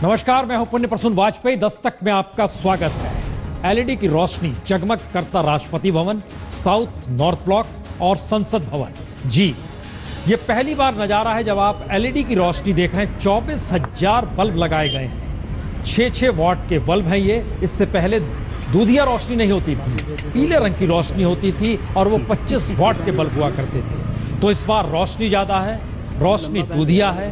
नमस्कार, मैं हूं पुण्य प्रसून वाजपेयी। दस्तक में आपका स्वागत है। एलईडी की रोशनी जगमग करता Rashtrapati Bhavan, south north block और संसद भवन। जी, ये पहली बार नजारा है जब आप एलईडी की रोशनी देख रहे हैं। 24,000 बल्ब लगाए गए हैं। 6-6 वॉट के बल्ब हैं ये। इससे पहले दूधिया रोशनी नहीं होती थी, पीले रंग की रोशनी होती थी और वो 25 वॉट के बल्ब हुआ करते थे। तो इस बार रोशनी ज्यादा है, रोशनी दूधिया है,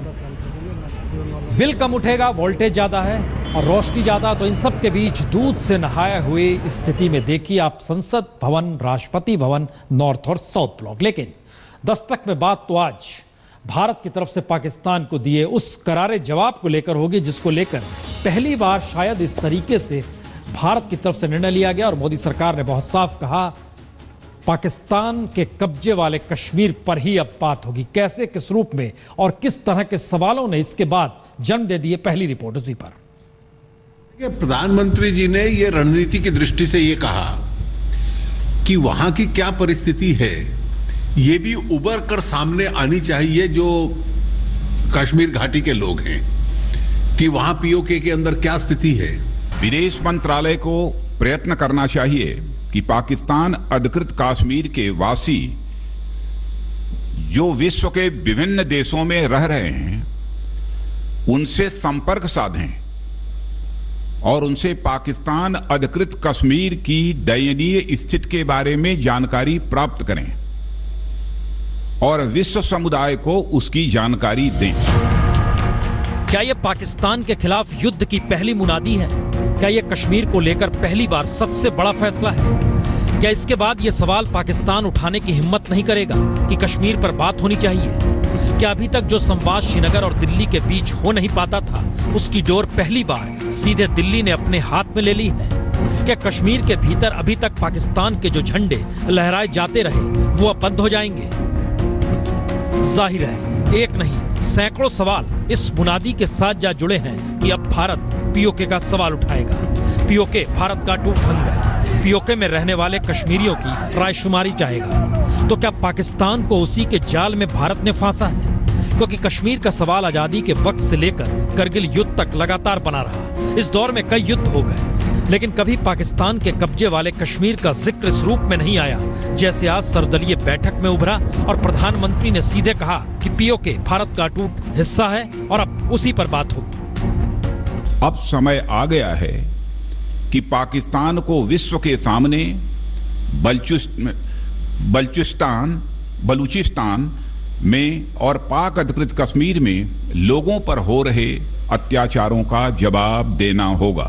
बिल कम उठेगा, वोल्टेज ज्यादा है और रोशनी ज्यादा। तो इन सब के बीच दूध से नहाए हुए स्थिति में देखिए आप संसद भवन, राष्ट्रपति भवन, नॉर्थ और साउथ ब्लॉक। लेकिन दस्तक में बात तो आज भारत की तरफ से पाकिस्तान को दिए उस करारे जवाब को लेकर होगी, जिसको लेकर पहली बार शायद इस तरीके से भारत की तरफ से निर्णय लिया गया और मोदी सरकार ने बहुत साफ कहा पाकिस्तान के कब्जे वाले कश्मीर पर ही अब बात होगी। कैसे, किस रूप में और किस तरह के सवालों ने इसके बाद जन्म दे दिए, पहली रिपोर्ट उसी पर। प्रधानमंत्री जी ने यह रणनीति की दृष्टि से यह कहा कि वहां की क्या परिस्थिति है यह भी उभर कर सामने आनी चाहिए, जो कश्मीर घाटी के लोग हैं, कि वहां पीओके के अंदर क्या स्थिति है। विदेश मंत्रालय को प्रयत्न करना चाहिए कि पाकिस्तान अधिकृत कश्मीर के वासी जो विश्व के विभिन्न देशों में रह रहे हैं उनसे संपर्क साधें और उनसे पाकिस्तान अधिकृत कश्मीर की दयनीय स्थिति के बारे में जानकारी प्राप्त करें और विश्व समुदाय को उसकी जानकारी दें। क्या यह पाकिस्तान के खिलाफ युद्ध की पहली मुनादी है? क्या यह कश्मीर को लेकर पहली बार सबसे बड़ा फैसला है? क्या इसके बाद यह सवाल पाकिस्तान उठाने की हिम्मत नहीं करेगा कि कश्मीर पर बात होनी चाहिए? क्या अभी तक जो संवाद श्रीनगर और दिल्ली के बीच हो नहीं पाता था, उसकी डोर पहली बार सीधे दिल्ली ने अपने हाथ में ले ली है? क्या कश्मीर के भीतर अभी तक पाकिस्तान के जो झंडे लहराए जाते रहे वो अब बंद हो जाएंगे? जाहिर है एक नहीं सैकड़ों सवाल इस बुनियादी के साथ जा जुड़े हैं कि अब भारत पीओके का सवाल उठाएगा। पीओके भारत का टूट अंग है। पीओके में रहने वाले कश्मीरियों की रायशुमारी चाहेगा। तो क्या पाकिस्तान को उसी के जाल में भारत ने फांसा है? क्योंकि कश्मीर का सवाल आजादी के वक्त से लेकर करगिल युद्ध तक लगातार बना रहा। इस दौर में कई युद्ध हो गए, लेकिन कभी पाकिस्तान के कब्जे वाले कश्मीर का जिक्र इस रूप में नहीं आया जैसे आज सर्वदलीय बैठक में उभरा और प्रधानमंत्री ने सीधे कहा कि पीओके भारत का अटूट हिस्सा है और अब उसी पर बात होगी। अब समय आ गया है कि पाकिस्तान को विश्व के सामने बलूचिस्तान में और पाक अधिकृत कश्मीर में लोगों पर हो रहे अत्याचारों का जवाब देना होगा।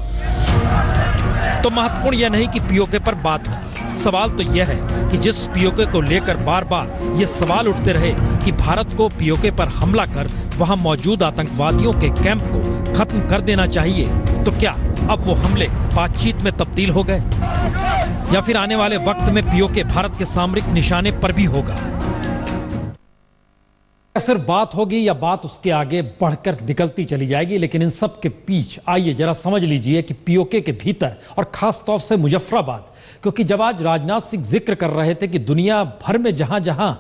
तो महत्वपूर्ण यह नहीं कि पीओके पर बात होगी, सवाल तो यह है कि जिस पीओके को लेकर बार बार ये सवाल उठते रहे कि भारत को पीओके पर हमला कर वहां मौजूद आतंकवादियों के कैंप को खत्म कर देना चाहिए, तो क्या अब वो हमले बातचीत में तब्दील हो गए या फिर आने वाले वक्त में पीओके भारत के सामरिक निशाने पर भी होगा? सिर्फ बात होगी या बात उसके आगे बढ़कर निकलती चली जाएगी? लेकिन इन सब के बीच आइए जरा समझ लीजिए कि पीओके के भीतर और खास तौर से मुजफ्फराबाद, क्योंकि जब आज राजनाथ सिंह जिक्र कर रहे थे कि दुनिया भर में जहां जहां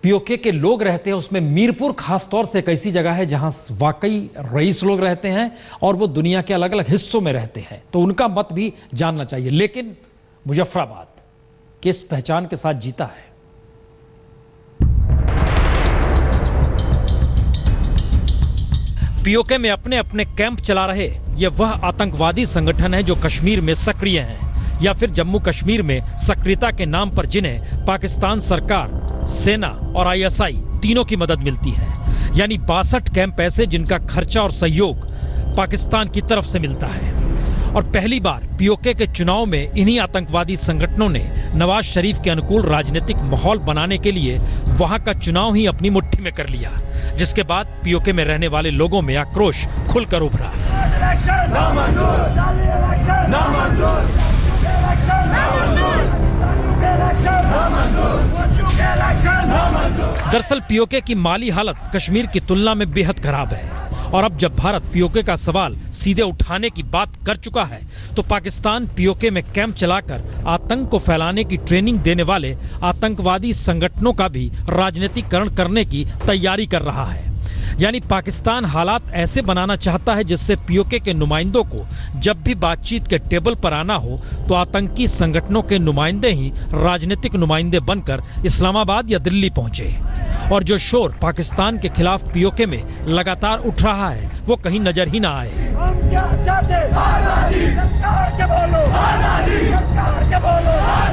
पीओके के लोग रहते हैं उसमें मीरपुर खास तौर से एक ऐसी जगह है जहां वाकई रईस लोग रहते हैं और वो दुनिया के अलग अलग हिस्सों में रहते हैं, तो उनका मत भी जानना चाहिए। लेकिन मुजफ्फराबाद किस पहचान के साथ जीता है? पीओके में अपने अपने कैंप चला रहे ये वह आतंकवादी संगठन है जो कश्मीर में सक्रिय हैं, या फिर जम्मू कश्मीर में सक्रियता के नाम पर जिन्हें पाकिस्तान सरकार, सेना और आईएसआई तीनों की मदद मिलती है। यानी 62 कैंप ऐसे जिनका खर्चा और सहयोग पाकिस्तान की तरफ से मिलता है। और पहली बार पीओके के चुनाव में इन्हीं आतंकवादी संगठनों ने नवाज शरीफ के अनुकूल राजनीतिक माहौल बनाने के लिए वहां का चुनाव ही अपनी मुट्ठी में कर लिया, जिसके बाद पीओके में रहने वाले लोगों में आक्रोश खुलकर उभरा। दरअसल पीओके की माली हालत कश्मीर की तुलना में बेहद खराब है और अब जब भारत पीओके का सवाल सीधे उठाने की बात कर चुका है तो पाकिस्तान पीओके में कैंप चलाकर आतंक को फैलाने की ट्रेनिंग देने वाले आतंकवादी संगठनों का भी राजनीतिकरण करने की तैयारी कर रहा है। यानी पाकिस्तान हालात ऐसे बनाना चाहता है जिससे पीओके के नुमाइंदों को जब भी बातचीत के टेबल पर आना हो तो आतंकी संगठनों के नुमाइंदे ही राजनीतिक नुमाइंदे बनकर इस्लामाबाद या दिल्ली पहुंचे। और जो शोर पाकिस्तान के खिलाफ पीओके में लगातार उठ रहा है वो कहीं नजर ही ना आए।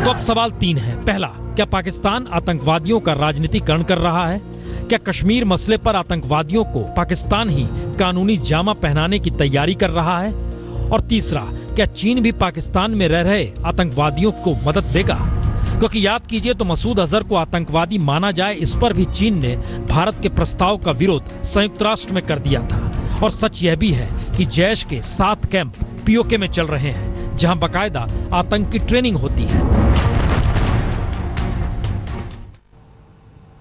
तो अब सवाल 3 है। पहला, क्या पाकिस्तान आतंकवादियों का राजनीतिकरण कर रहा है? क्या कश्मीर मसले पर आतंकवादियों को पाकिस्तान ही कानूनी जामा पहनाने की तैयारी कर रहा है? और तीसरा, क्या चीन भी पाकिस्तान में रह रहे आतंकवादियों को मदद देगा? क्योंकि याद कीजिए तो मसूद अजहर को आतंकवादी माना जाए, इस पर भी चीन ने भारत के प्रस्ताव का विरोध संयुक्त राष्ट्र में कर दिया था। और सच यह भी है कि जैश के 7 कैंप पीओके में चल रहे हैं जहां बाकायदा आतंकी ट्रेनिंग होती है।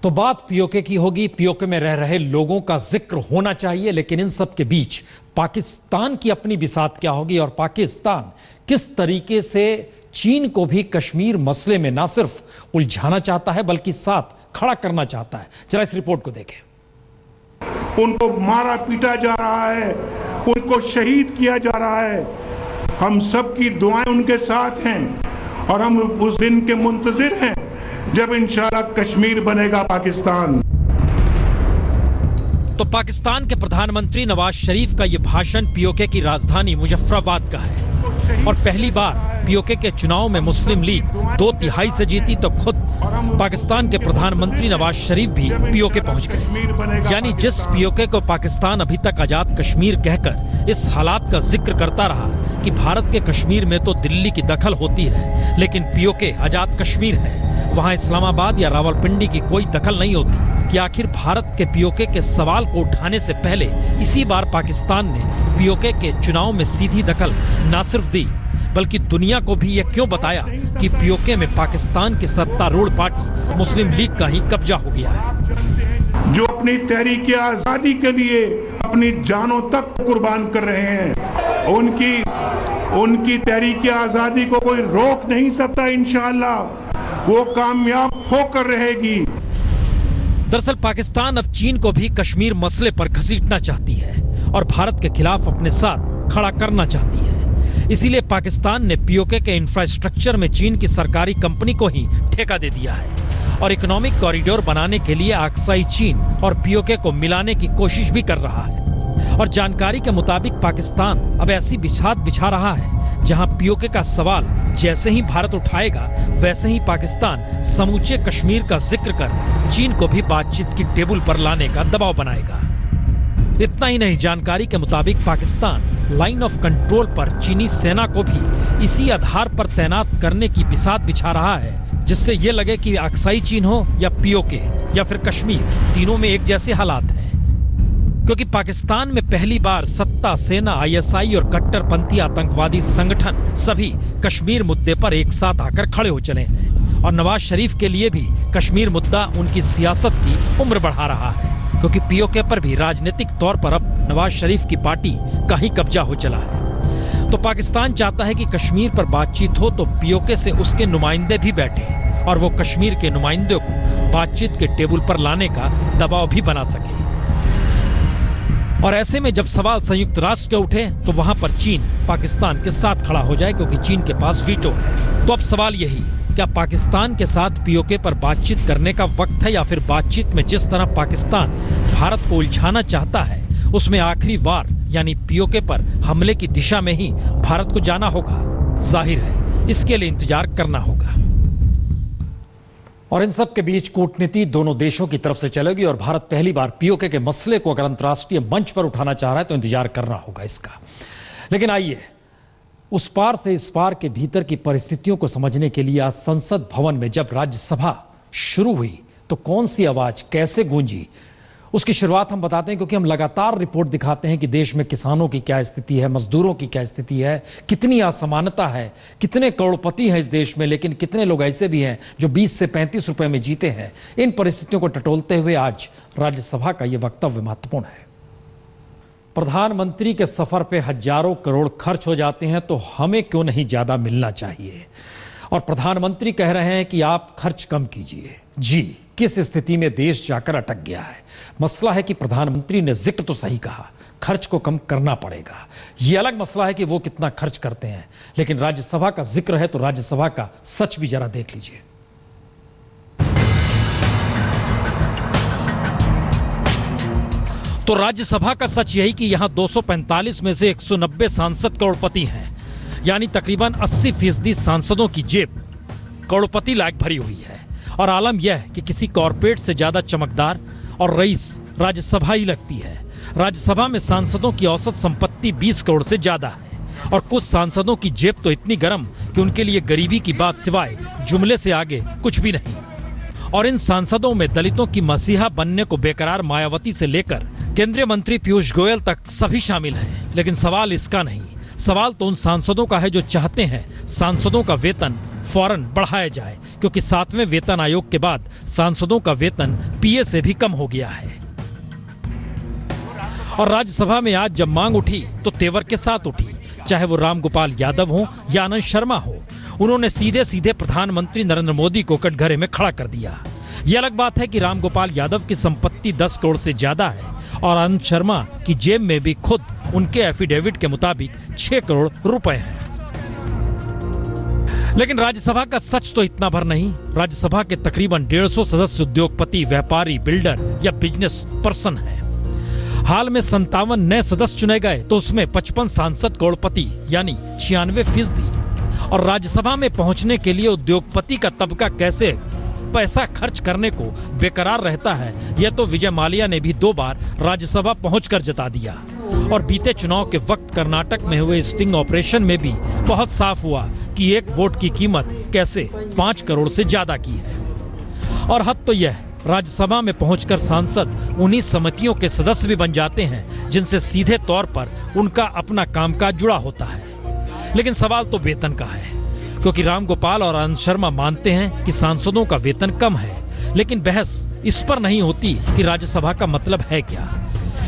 तो बात पीओके की होगी, पीओके में रह रहे लोगों का जिक्र होना चाहिए, लेकिन इन सब के बीच पाकिस्तान की अपनी बिसात क्या होगी और पाकिस्तान किस तरीके से चीन को भी कश्मीर मसले में ना सिर्फ उलझाना चाहता है बल्कि साथ खड़ा करना चाहता है। जरा इस रिपोर्ट को देखें। उनको मारा पीटा जा रहा है, उनको शहीद किया जा रहा है। हम सबकी दुआएं उनके साथ हैं और हम उस दिन के मुंतजिर हैं जब इंशाल्लाह कश्मीर बनेगा पाकिस्तान। तो पाकिस्तान के प्रधानमंत्री नवाज शरीफ का यह भाषण पीओके की राजधानी मुजफ्फराबाद का है। और पहली बार पीओके के चुनाव में मुस्लिम लीग 2/3 से जीती तो खुद पाकिस्तान के प्रधानमंत्री नवाज शरीफ भी पीओके पहुंच गए। यानी जिस पीओके को पाकिस्तान अभी तक आजाद कश्मीर कहकर इस हालात का जिक्र करता रहा कि भारत के कश्मीर में तो दिल्ली की दखल होती है, लेकिन पीओके आजाद कश्मीर है, वहां इस्लामाबाद या रावलपिंडी की कोई दखल नहीं होती, कि आखिर भारत के पीओके के सवाल को उठाने से पहले इसी बार पाकिस्तान ने पीओके के चुनाव में सीधी दखल न सिर्फ दी बल्कि दुनिया को भी यह क्यों बताया कि पीओके में पाकिस्तान की सत्तारूढ़ पार्टी मुस्लिम लीग का ही कब्जा हो गया है। जो अपनी तहरीक आजादी के लिए अपनी जानों तक कुर्बान कर रहे हैं, उनकी तहरीक आजादी को कोई रोक नहीं सकता। इंशाअल्लाह वो कामयाब होकर रहेगी। दरअसल पाकिस्तान अब चीन को भी कश्मीर मसले पर घसीटना चाहती है और भारत के खिलाफ अपने साथ खड़ा करना चाहती है। इसीलिए पाकिस्तान ने पीओके के इंफ्रास्ट्रक्चर में चीन की सरकारी कंपनी को ही ठेका दे दिया है और इकोनॉमिक कॉरिडोर बनाने के लिए आक्साई चीन और पीओके को मिलाने की कोशिश भी कर रहा है। और जानकारी के मुताबिक पाकिस्तान अब ऐसी बिछात बिछा रहा है जहां पीओके का सवाल जैसे ही भारत उठाएगा वैसे ही पाकिस्तान समूचे कश्मीर का जिक्र कर चीन को भी बातचीत की टेबल पर लाने का दबाव बनाएगा। इतना ही नहीं, जानकारी के मुताबिक पाकिस्तान लाइन ऑफ कंट्रोल पर चीनी सेना को भी इसी आधार पर तैनात करने की बिसात बिछा रहा है जिससे ये लगे कि आक्साई चीन हो या पीओके या फिर कश्मीर, तीनों में एक जैसे हालात हैं। क्योंकि पाकिस्तान में पहली बार सत्ता, सेना, आईएसआई और कट्टरपंथी आतंकवादी संगठन सभी कश्मीर मुद्दे पर एक साथ आकर खड़े हो चले हैं और नवाज शरीफ के लिए भी कश्मीर मुद्दा उनकी सियासत की उम्र बढ़ा रहा है, क्योंकि पीओके पर भी राजनीतिक तौर पर अब नवाज शरीफ की पार्टी का ही कब्जा हो चला है। तो पाकिस्तान चाहता है कि कश्मीर पर बातचीत हो तो पीओके से उसके नुमाइंदे भी बैठे और वो कश्मीर के नुमाइंदों को बातचीत के टेबल पर लाने का दबाव भी बना सके। और ऐसे में जब सवाल संयुक्त राष्ट्र के उठे तो वहां पर चीन पाकिस्तान के साथ खड़ा हो जाए, क्योंकि चीन के पास वीटो है। तो अब सवाल यही, क्या पाकिस्तान के साथ पीओके पर बातचीत करने का वक्त है या फिर बातचीत में जिस तरह पाकिस्तान भारत को उलझाना चाहता है उसमें आखिरी वार यानी पीओके पर हमले की दिशा में ही भारत को जाना होगा? जाहिर है इसके लिए इंतजार करना होगा। और इन सब के बीच कूटनीति दोनों देशों की तरफ से चलेगी और भारत पहली बार पीओके के मसले को अगर अंतर्राष्ट्रीय मंच पर उठाना चाह रहा है तो इंतजार करना होगा इसका। लेकिन आइए उस पार से इस पार के भीतर की परिस्थितियों को समझने के लिए आज संसद भवन में जब राज्यसभा शुरू हुई तो कौन सी आवाज कैसे गूंजी उसकी शुरुआत हम बताते हैं, क्योंकि हम लगातार रिपोर्ट दिखाते हैं कि देश में किसानों की क्या स्थिति है, मजदूरों की क्या स्थिति है, कितनी असमानता है, कितने करोड़पति हैं इस देश में, लेकिन कितने लोग ऐसे भी हैं जो 20 से 35 रुपए में जीते हैं। इन परिस्थितियों को टटोलते हुए आज राज्यसभा का यह वक्तव्य महत्वपूर्ण है। प्रधानमंत्री के सफर पे हजारों करोड़ खर्च हो जाते हैं तो हमें क्यों नहीं ज्यादा मिलना चाहिए? और प्रधानमंत्री कह रहे हैं कि आप खर्च कम कीजिए। जी किस स्थिति में देश जाकर अटक गया है। मसला है कि प्रधानमंत्री ने जिक्र तो सही कहा, खर्च को कम करना पड़ेगा। ये अलग मसला है कि वो कितना खर्च करते हैं, लेकिन राज्यसभा का जिक्र है तो राज्यसभा का सच भी जरा देख लीजिए। तो राज्यसभा का सच यही कि यहां 245 में से 190 सांसद करोड़पति हैं, यानी तकरीबन 80% सांसदों की जेब करोड़पति लायक भरी हुई है। और आलम यह कि किसी कॉरपोरेट से ज्यादा चमकदार और रईस राज्यसभा ही लगती है। राज्यसभा में सांसदों की औसत संपत्ति 20 करोड़ से ज्यादा है और कुछ सांसदों की जेब तो इतनी गर्म कि उनके लिए गरीबी की बात सिवाय जुमले से आगे कुछ भी नहीं। और इन सांसदों में दलितों की मसीहा बनने को बेकरार मायावती से लेकर केंद्रीय मंत्री पीयूष गोयल तक सभी शामिल हैं। लेकिन सवाल इसका नहीं, सवाल तो उन सांसदों का है जो चाहते हैं सांसदों का वेतन फौरन बढ़ाया जाए, क्योंकि 7वें वेतन आयोग के बाद सांसदों का वेतन पीए से भी कम हो गया है। और राज्यसभा में आज जब मांग उठी तो तेवर के साथ उठी, चाहे वो रामगोपाल यादव हो या आनंद शर्मा हो। उन्होंने सीधे सीधे प्रधानमंत्री नरेंद्र मोदी को कटघरे में खड़ा कर दिया। ये अलग बात है कि रामगोपाल यादव की संपत्ति 10 करोड़ से ज्यादा है और आनंद शर्मा की जेब में भी खुद उनके एफिडेविट के मुताबिक 6 करोड़ रुपए हैं। लेकिन राज्यसभा का सच तो इतना भर नहीं। राज्यसभा के तकरीबन 150 सदस्य उद्योगपति, व्यापारी, बिल्डर या बिजनेस पर्सन हैं। हाल में 57 नए सदस्य चुने गए तो उसमें 55 सांसद करोड़पति यानी 96%। और राज्यसभा में पहुंचने के लिए उद्योगपति का तबका कैसे पैसा खर्च करने को बेकरार रहता है, यह तो विजय माल्या ने भी 2 बार राज्यसभा पहुंचकर जता दिया। और बीते चुनाव के वक्त कर्नाटक में हुए स्टिंग ऑपरेशन में भी बहुत साफ हुआ कि एक वोट की कीमत कैसे 5 करोड़ से ज्यादा की है। और हद तो यह, राज्यसभा में पहुंचकर सांसद उन्हीं समितियों के सदस्य भी बन जाते हैं जिनसे सीधे तौर पर उनका अपना कामकाज जुड़ा होता है। लेकिन सवाल तो वेतन का है, क्योंकि रामगोपाल और आनंद शर्मा मानते हैं कि सांसदों का वेतन कम है, लेकिन बहस इस पर नहीं होती कि राज्यसभा का मतलब है क्या।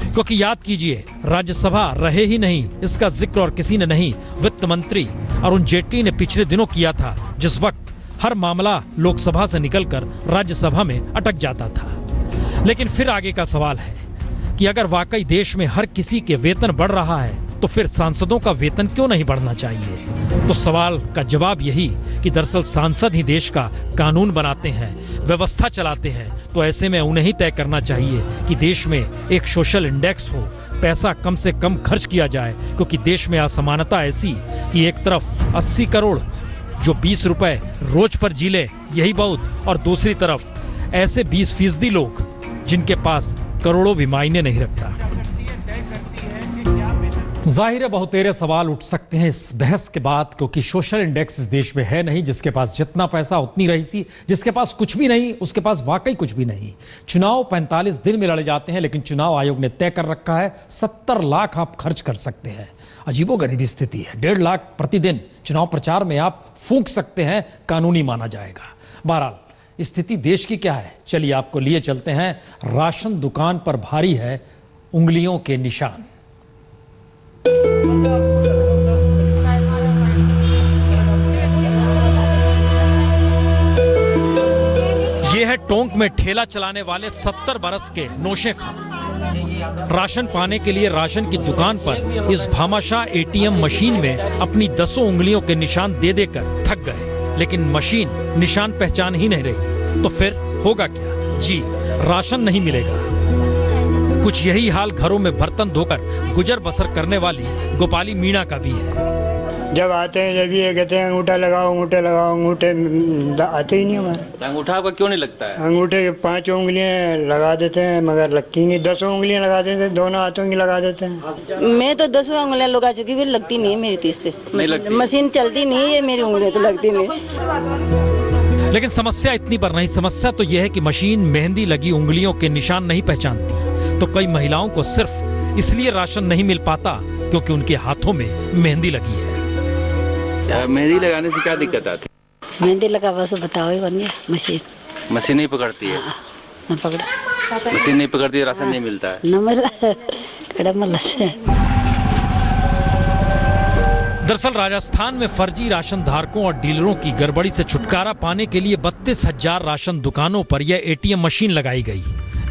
क्योंकि याद कीजिए, राज्यसभा रहे ही नहीं, इसका जिक्र और किसी ने नहीं, वित्त मंत्री अरुण जेटली ने पिछले दिनों किया था, जिस वक्त हर मामला लोकसभा से निकलकर राज्यसभा में अटक जाता था। लेकिन फिर आगे का सवाल है कि अगर वाकई देश में हर किसी के वेतन बढ़ रहा है तो फिर सांसदों का वेतन क्यों नहीं बढ़ना चाहिए। तो सवाल का जवाब यही कि दरअसल सांसद ही देश का कानून बनाते हैं, व्यवस्था चलाते हैं। तो ऐसे में उन्हें ही तय करना चाहिए कि देश में एक सोशल इंडेक्स हो, पैसा कम से कम खर्च किया जाए, क्योंकि देश में असमानता ऐसी कि एक तरफ 80 करोड़ जो 20 रुपए रोज पर जी ले यही बहुत, और दूसरी तरफ ऐसे 20% लोग जिनके पास करोड़ों भी मायने नहीं रखता। जाहिर है बहुतेरे सवाल उठ सकते हैं इस बहस के बाद, क्योंकि सोशल इंडेक्स इस देश में है नहीं। जिसके पास जितना पैसा उतनी रईसी, जिसके पास कुछ भी नहीं उसके पास वाकई कुछ भी नहीं। चुनाव 45 दिन में लड़े जाते हैं, लेकिन चुनाव आयोग ने तय कर रखा है 70 लाख आप खर्च कर सकते हैं। अजीबोगरीबी स्थिति है। 1.5 लाख प्रतिदिन चुनाव प्रचार में आप फूंक सकते हैं, कानूनी माना जाएगा। बहरहाल स्थिति देश की क्या है, चलिए आपको लिए चलते हैं। राशन दुकान पर भारी है उंगलियों के निशान। ये है टोंक में ठेला चलाने वाले 70 बरस के नौशे खां। राशन पाने के लिए राशन की दुकान पर इस भामाशाह एटीएम मशीन में अपनी 10 उंगलियों के निशान दे देकर थक गए, लेकिन मशीन निशान पहचान ही नहीं रही। तो फिर होगा क्या? जी, राशन नहीं मिलेगा। कुछ यही हाल घरों में बर्तन धोकर गुजर बसर करने वाली गोपाली मीणा का भी है। जब आते हैं जब ये कहते हैं अंगूठा लगाओ, अंगूठे लगाओ, अंगूठे आते ही नहीं हमारे। अंगूठा आपका क्यों नहीं लगता है? अंगूठे के 5 उंगलियां लगा देते हैं मगर लगती नहीं। 10 उंगलियां लगा देते हैं, दोनों हाथों की लगा देते हैं। मैं तो 10 उंगलियां लगा चुकी, फिर लगती नहीं है मेरी तो इस पे। नहीं लगती? मशीन चलती नहीं है, मेरी उंगलियां तो लगती नहीं। लेकिन समस्या इतनी पर नहीं, समस्या तो यह है कि मशीन मेहंदी लगी उंगलियों के निशान नहीं पहचानती। तो कई महिलाओं को सिर्फ इसलिए राशन नहीं मिल पाता क्योंकि उनके हाथों में मेहंदी लगी है। मेहंदी लगाने से क्या दिक्कत आती है? मेहंदी लगा बस बताओ ही बन गया। मशीन नहीं पकड़ती है? न पकड़ा, मशीन नहीं पकड़ती है, राशन नहीं मिलता है। न मिला कड़ा मल से। दरअसल राजस्थान में फर्जी राशन धारकों और डीलरों की गड़बड़ी से छुटकारा पाने के लिए 32,000 राशन दुकानों पर यह एटीएम मशीन लगाई गई।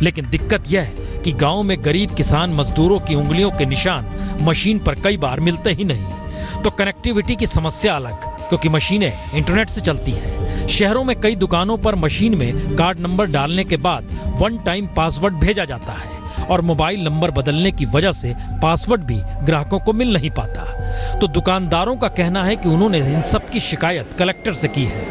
लेकिन दिक्कत यह है कि गांव में गरीब किसान मजदूरों की उंगलियों के निशान मशीन पर कई बार मिलते ही नहीं। तो कनेक्टिविटी की समस्या अलग, क्योंकि मशीनें इंटरनेट से चलती हैं। शहरों में कई दुकानों पर मशीन में कार्ड नंबर डालने के बाद वन टाइम पासवर्ड भेजा जाता है और मोबाइल नंबर बदलने की वजह से पासवर्ड भी ग्राहकों को मिल नहीं पाता। तो दुकानदारों का कहना है कि उन्होंने इन सब की शिकायत कलेक्टर से की है,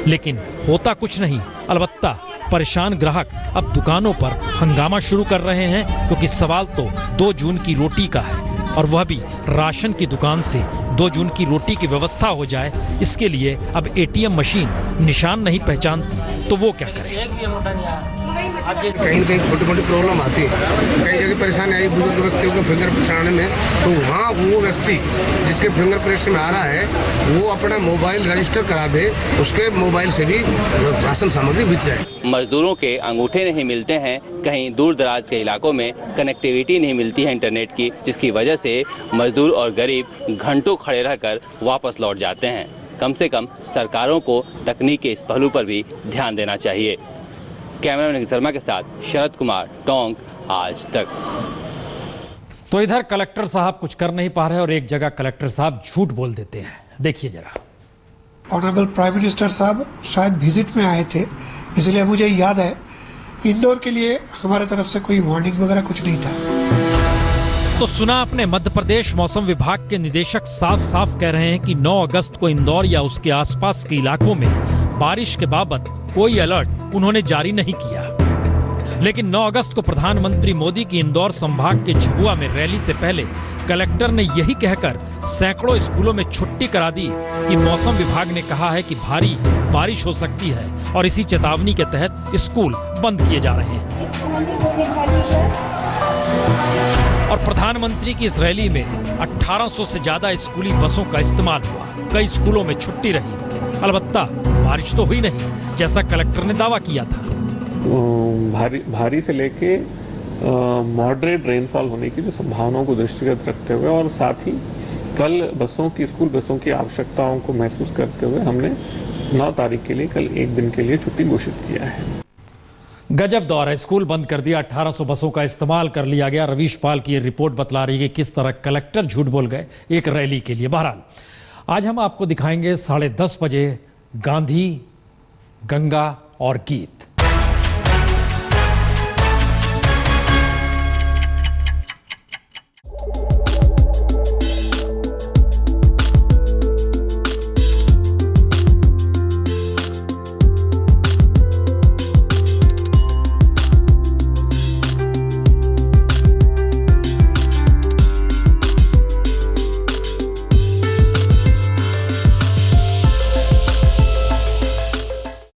लेकिन होता कुछ नहीं। अलबत्ता परेशान ग्राहक अब दुकानों पर हंगामा शुरू कर रहे हैं, क्योंकि सवाल तो 2 जून की रोटी का है, और वह भी राशन की दुकान से 2 जून की रोटी की व्यवस्था हो जाए। इसके लिए अब एटीएम मशीन निशान नहीं पहचानती तो वो क्या करे। कहीं न कहीं छोटी मोटी प्रॉब्लम आती है, कई जगह परेशानी आई बुजुर्ग व्यक्तियों को फिंगरप्रिंट चढ़ाने में, तो वहाँ वो व्यक्ति जिसके फिंगरप्रिंट में आ रहा है वो अपना मोबाइल रजिस्टर करा दे, उसके मोबाइल से भी राशन सामग्री बिक जाए। मजदूरों के अंगूठे नहीं मिलते हैं, कहीं दूर दराज के इलाकों में कनेक्टिविटी नहीं मिलती है इंटरनेट की, जिसकी वजह से मजदूर और गरीब घंटों खड़े रहकर वापस लौट जाते हैं। कम से कम सरकारों को तकनीक के इस पहलू पर भी ध्यान देना चाहिए। कैमरामैन शर्मा के साथ शरद कुमार, टोंक, आज तक। तो इधर कलेक्टर साहब कुछ कर नहीं पा रहे और एक जगह कलेक्टर साहब झूठ बोल देते हैं। देखिए जरा। ऑनरेबल प्राइम मिनिस्टर साहब शायद विजिट में आए थे, इसलिए मुझे याद है इंदौर के लिए हमारे तरफ से कोई वार्निंग वगैरह कुछ नहीं था। तो सुना आपने, मध्य प्रदेश मौसम विभाग के निदेशक साफ साफ कह रहे हैं कि 9 अगस्त को इंदौर या उसके आसपास के इलाकों में बारिश के बाबत कोई अलर्ट उन्होंने जारी नहीं किया। लेकिन 9 अगस्त को प्रधानमंत्री मोदी की इंदौर संभाग के झबुआ में रैली से पहले कलेक्टर ने यही कहकर सैकड़ों स्कूलों में छुट्टी करा दी कि मौसम विभाग ने कहा है कि भारी बारिश हो सकती है और इसी चेतावनी के तहत स्कूल बंद किए जा रहे हैं। और प्रधानमंत्री की इस रैली में 1800 से ज्यादा स्कूली बसों का इस्तेमाल हुआ। कई स्कूलों में छुट्टी रही। अलबत्ता बारिश तो हुई नहीं, जैसा कलेक्टर ने दावा किया था। भारी से लेके मॉडरेट रेनफॉल होने की जो संभावनाओं को दृष्टिगत रखते हुए और साथ ही कल स्कूल बसों की आवश्यकताओं को महसूस करते हुए हमने 9 तारीख के लिए कल एक दिन के लिए छुट्टी घोषित किया है। गजब दौर है, स्कूल बंद कर दिया, 1800 बसों का इस्तेमाल कर लिया गया। रवीश पाल की ये रिपोर्ट बतला रही है कि किस तरह कलेक्टर झूठ बोल गए एक रैली के लिए। बहरहाल आज हम आपको दिखाएंगे 10:30 बजे गांधी, गंगा और गीत।